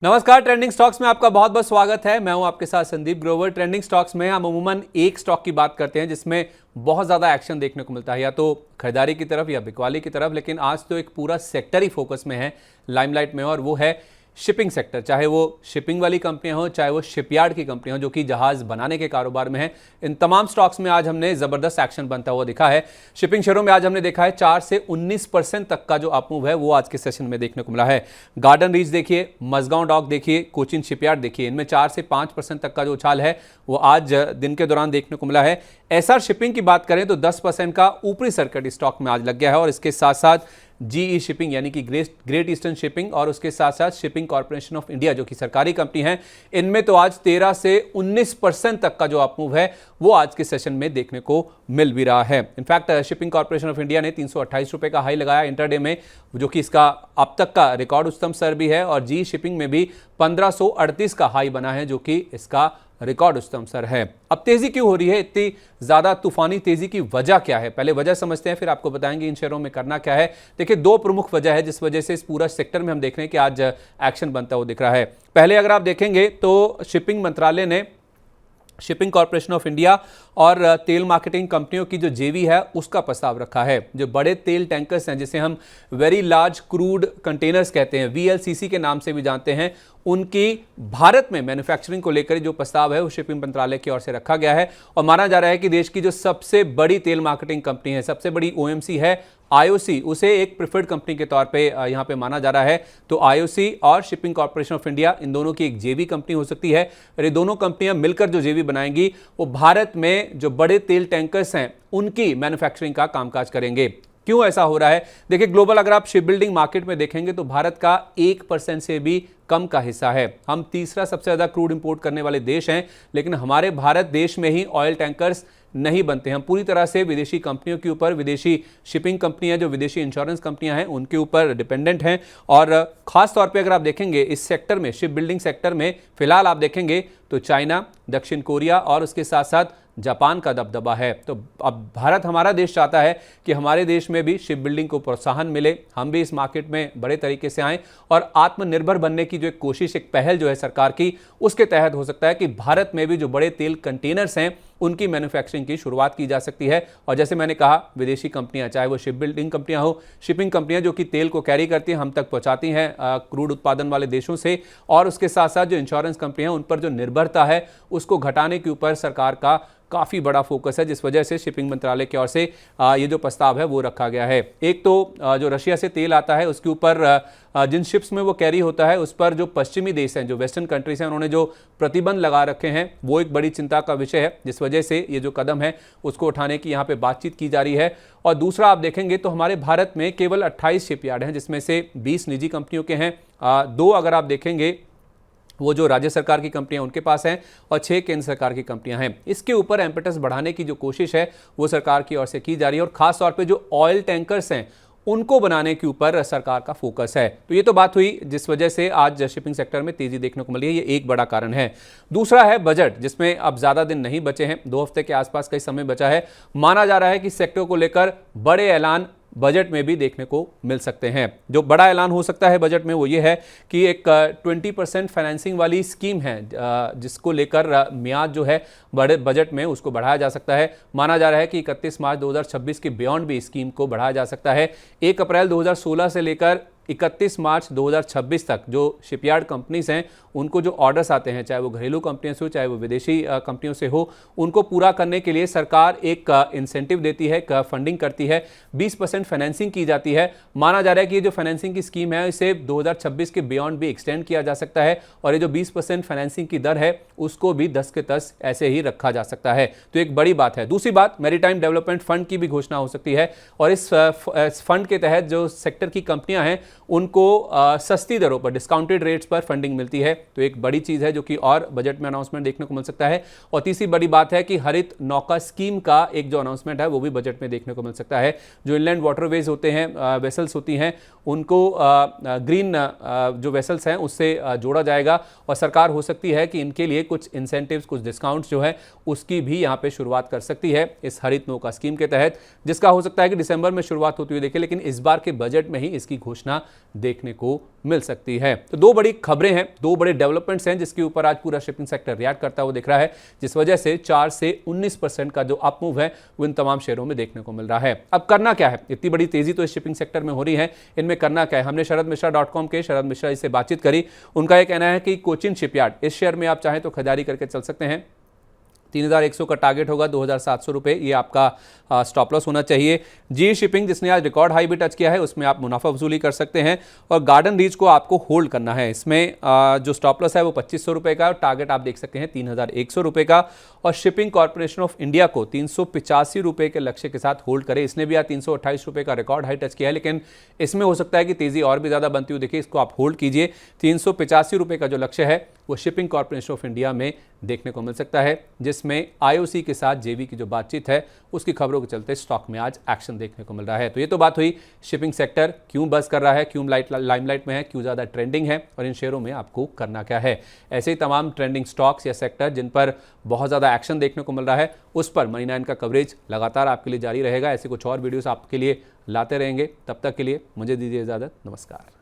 नमस्कार, trending stocks में आपका बहुत बहुत स्वागत है। मैं हूं आपके साथ संदीप ग्रोवर। ट्रेंडिंग स्टॉक्स में हम अमूमन एक स्टॉक की बात करते हैं जिसमें बहुत ज़्यादा एक्शन देखने को मिलता है, या तो खरीदारी की तरफ या बिकवाली की तरफ। लेकिन आज तो एक पूरा सेक्टर ही फोकस में है, लाइमलाइट में, और वो है शिपिंग सेक्टर। चाहे वो शिपिंग वाली कंपनियां हो, चाहे वो शिपयार्ड की कंपनियां हो जो कि जहाज बनाने के कारोबार में है, इन तमाम स्टॉक्स में आज हमने जबरदस्त एक्शन बनता हुआ दिखा है। शिपिंग शेयरों में आज हमने देखा है 4 से 19% तक का जो अपमूव है वो आज के सेशन में देखने को मिला है। गार्डन रीच देखिए, मझगांव डॉक देखिए, कोचिन शिपयार्ड देखिए, इनमें 4 से 5% तक का जो उछाल है वो आज दिन के दौरान देखने को मिला है। एसआर शिपिंग की बात करें तो 10% का ऊपरी सर्किट स्टॉक में आज लग गया है, और इसके साथ साथ जीई शिपिंग यानी कि ग्रेट ईस्टर्न शिपिंग और उसके साथ साथ शिपिंग कॉर्पोरेशन ऑफ इंडिया जो कि सरकारी कंपनी है, इनमें तो आज 13 से 19% तक का जो अपमूव है वो आज के सेशन में देखने को मिल भी रहा है। In fact shipping corporation of India ने 328 रुपए का हाई लगाया इंटरडे में, जो कि इसका अब तक का रिकॉर्ड उच्चतम स्तर भी है, और जीई शिपिंग में भी 1538 का हाई बना है, जो कि इसका रिकॉर्ड उच्चतम स्तर है। अब तेजी क्यों हो रही है, इतनी ज्यादा तूफानी तेजी की वजह क्या है? पहले वजह समझते हैं, फिर आपको बताएंगे इन शेयरों में करना क्या है। देखिए, दो प्रमुख वजह है जिस वजह से इस पूरा सेक्टर में हम देख रहे हैं कि आज एक्शन बनता हुआ दिख रहा है। पहले अगर आप देखेंगे तो शिपिंग मंत्रालय ने शिपिंग कॉर्पोरेशन ऑफ इंडिया और तेल मार्केटिंग कंपनियों की जो जेवी है उसका प्रस्ताव रखा है। जो बड़े तेल टैंकर्स हैं, जिसे हम वेरी लार्ज क्रूड कंटेनर्स कहते हैं, वीएलसीसी के नाम से भी जानते हैं, उनकी भारत में मैन्युफैक्चरिंग को लेकर जो प्रस्ताव है वो शिपिंग मंत्रालय की ओर से रखा गया है। और माना जा रहा है कि देश की जो सबसे बड़ी तेल मार्केटिंग कंपनी है, सबसे बड़ी ओएमसी है आईओसी, उसे एक प्रिफर्ड कंपनी के तौर पे यहां पे माना जा रहा है। तो आईओसी और शिपिंग कॉर्पोरेशन ऑफ इंडिया, इन दोनों की एक जेवी कंपनी हो सकती है, और ये दोनों कंपनियां मिलकर जो जेवी बनाएंगी वो भारत में जो बड़े तेल टैंकर्स हैं उनकी मैन्युफैक्चरिंग का कामकाज करेंगे। क्यों ऐसा हो रहा है? देखिए, ग्लोबल अगर आप शिप बिल्डिंग मार्केट में देखेंगे तो भारत का 1% से भी कम का हिस्सा है। हम तीसरा सबसे ज्यादा क्रूड इंपोर्ट करने वाले देश हैं, लेकिन हमारे भारत देश में ही ऑयल टैंकर्स नहीं बनते। हम पूरी तरह से विदेशी कंपनियों के ऊपर, विदेशी शिपिंग कंपनियां जो विदेशी इंश्योरेंस कंपनियां हैं उनके ऊपर डिपेंडेंट हैं। और खास तौर पे अगर आप देखेंगे इस सेक्टर में, शिप बिल्डिंग सेक्टर में फिलहाल आप देखेंगे तो चाइना, दक्षिण कोरिया और उसके साथ साथ जापान का दबदबा है। तो अब भारत, हमारा देश चाहता है कि हमारे देश में भी शिप बिल्डिंग को प्रोत्साहन मिले, हम भी इस मार्केट में बड़े तरीके से आएं, और आत्मनिर्भर बनने की जो एक कोशिश, एक पहल जो है सरकार की, उसके तहत हो सकता है कि भारत में भी जो बड़े तेल कंटेनर्स हैं उनकी मैन्युफैक्चरिंग की शुरुआत की जा सकती है। और जैसे मैंने कहा, विदेशी कंपनियां, चाहे वो शिप बिल्डिंग कंपनियां हो, शिपिंग कंपनियां जो कि तेल को कैरी करती हैं, हम तक पहुंचाती हैं क्रूड उत्पादन वाले देशों से, और उसके साथ साथ जो इंश्योरेंस कंपनियां हैं उन पर जो निर्भरता है उसको घटाने के ऊपर सरकार का काफ़ी बड़ा फोकस है, जिस वजह से शिपिंग मंत्रालय की ओर से ये जो प्रस्ताव है वो रखा गया है। एक तो जो रशिया से तेल आता है उसके ऊपर, जिन शिप्स में वो कैरी होता है उस पर जो पश्चिमी देश हैं, जो वेस्टर्न कंट्रीज हैं, उन्होंने जो प्रतिबंध लगा रखे हैं वो एक बड़ी चिंता का विषय है, जिस वजह से ये जो कदम है उसको उठाने की यहाँ पे बातचीत की जा रही है। और दूसरा आप देखेंगे तो हमारे भारत में केवल 28 शिपयार्ड हैं, जिसमें से 20 निजी कंपनियों के हैं, 2 अगर आप देखेंगे वो जो राज्य सरकार की कंपनियां उनके पास हैं, और 6 केंद्र सरकार की कंपनियां हैं। इसके ऊपर एम्पेटस बढ़ाने की जो कोशिश है वो सरकार की ओर से की जा रही है, और खास तौर पे जो ऑयल टैंकर्स हैं उनको बनाने के ऊपर सरकार का फोकस है। तो ये तो बात हुई जिस वजह से आज शिपिंग सेक्टर में तेजी देखने को मिली है, ये एक बड़ा कारण है। दूसरा है बजट, जिसमें अब ज्यादा दिन नहीं बचे हैं, 2 हफ्ते के आसपास का ही समय बचा है। माना जा रहा है कि सेक्टर को लेकर बड़े ऐलान बजट में भी देखने को मिल सकते हैं। जो बड़ा ऐलान हो सकता है बजट में वो ये है कि एक 20% फाइनेंसिंग वाली स्कीम है, जिसको लेकर मियाद जो है बड़े बजट में उसको बढ़ाया जा सकता है। माना जा रहा है कि 31 मार्च 2026 के बियॉन्ड भी स्कीम को बढ़ाया जा सकता है। 1 अप्रैल 2016 से लेकर 31 मार्च 2026 तक जो शिपयार्ड कंपनीज हैं उनको जो ऑर्डर्स आते हैं, चाहे वो घरेलू कंपनियों से हो चाहे वो विदेशी कंपनियों से हो, उनको पूरा करने के लिए सरकार एक इंसेंटिव देती है, फंडिंग करती है, 20% फाइनेंसिंग की जाती है। माना जा रहा है कि ये जो फाइनेंसिंग की स्कीम है इसे 2026 के बियॉन्ड भी एक्सटेंड किया जा सकता है, और ये जो 20% फाइनेंसिंग की दर है उसको भी 10 के 10 ऐसे ही रखा जा सकता है। तो एक बड़ी बात है। दूसरी बात, मैरीटाइम डेवलपमेंट फंड की भी घोषणा हो सकती है, और इस फंड के तहत जो सेक्टर की कंपनियां हैं उनको सस्ती दरों पर, डिस्काउंटेड रेट्स पर फंडिंग मिलती है। तो एक बड़ी चीज है जो कि और बजट में अनाउंसमेंट देखने को मिल सकता है। और तीसरी बड़ी बात है कि हरित नौका स्कीम का एक जो अनाउंसमेंट है वो भी बजट में देखने को मिल सकता है। जो इनलैंड वाटरवेज होते हैं, वेसल्स होती हैं, उनको ग्रीन जो वेसल्स हैं उससे जोड़ा जाएगा, और सरकार हो सकती है कि इनके लिए कुछ इंसेंटिव्स, कुछ डिस्काउंट्स जो है उसकी भी यहाँ पे शुरुआत कर सकती है इस हरित नौका स्कीम के तहत, जिसका हो सकता है कि दिसंबर में शुरुआत होती हुई देखे, लेकिन इस बार के बजट में ही इसकी घोषणा देखने को मिल सकती है। तो दो बड़ी खबरें हैं, दो बड़े डेवलपमेंट्स हैं जिसके ऊपर आज पूरा शिपिंग सेक्टर रिएक्ट करता हुआ दिख रहा है, जिस वजह से 4 से 19% का जो अप मूव है वो इन तमाम शेयरों में देखने को मिल रहा है। अब करना क्या है, इतनी बड़ी तेजी तो इस शिपिंग सेक्टर में हो रही है, इनमें करना क्या है? हमने शरदमिश्रा.com के शरद मिश्रा जी से बातचीत करी। उनका यह कहना है कि कोचिन शिपयार्ड, इस शेयर में आप चाहें तो खरीदारी करके चल सकते हैं। 3100 का टारगेट होगा, 2700 रुपये ये आपका स्टॉप लॉस होना चाहिए। जी शिपिंग जिसने आज रिकॉर्ड हाई भी टच किया है, उसमें आप मुनाफा वसूली कर सकते हैं। और गार्डन रीच को आपको होल्ड करना है, इसमें जो स्टॉप लॉस है वो 2500 रुपये का, और टारगेट आप देख सकते हैं 3100 रुपये का। और शिपिंग कॉर्पोरेशन ऑफ इंडिया को 385 रुपये के लक्ष्य के साथ होल्ड करें। इसने भी आज 328 रुपये का रिकॉर्ड हाई टच किया है, लेकिन इसमें हो सकता है कि तेजी और भी ज़्यादा बनती हुई दिखे, इसको आप होल्ड कीजिए। 385 रुपये का जो लक्ष्य है वो शिपिंग कॉर्पोरेशन ऑफ इंडिया में देखने को मिल सकता है, जिसमें आईओसी के साथ जेवी की जो बातचीत है उसकी खबरों के चलते स्टॉक में आज एक्शन देखने को मिल रहा है। तो ये तो बात हुई शिपिंग सेक्टर क्यों बज़ कर रहा है, क्यों लाइमलाइट में है, क्यों ज़्यादा ट्रेंडिंग है, और इन शेयरों में आपको करना क्या है। ऐसे ही तमाम ट्रेंडिंग स्टॉक्स या सेक्टर जिन पर बहुत ज़्यादा एक्शन देखने को मिल रहा है, उस पर मनी 9 का कवरेज लगातार आपके लिए जारी रहेगा। ऐसे कुछ और वीडियोस आपके लिए लाते रहेंगे। तब तक के लिए मुझे दीजिए इजाज़त। नमस्कार।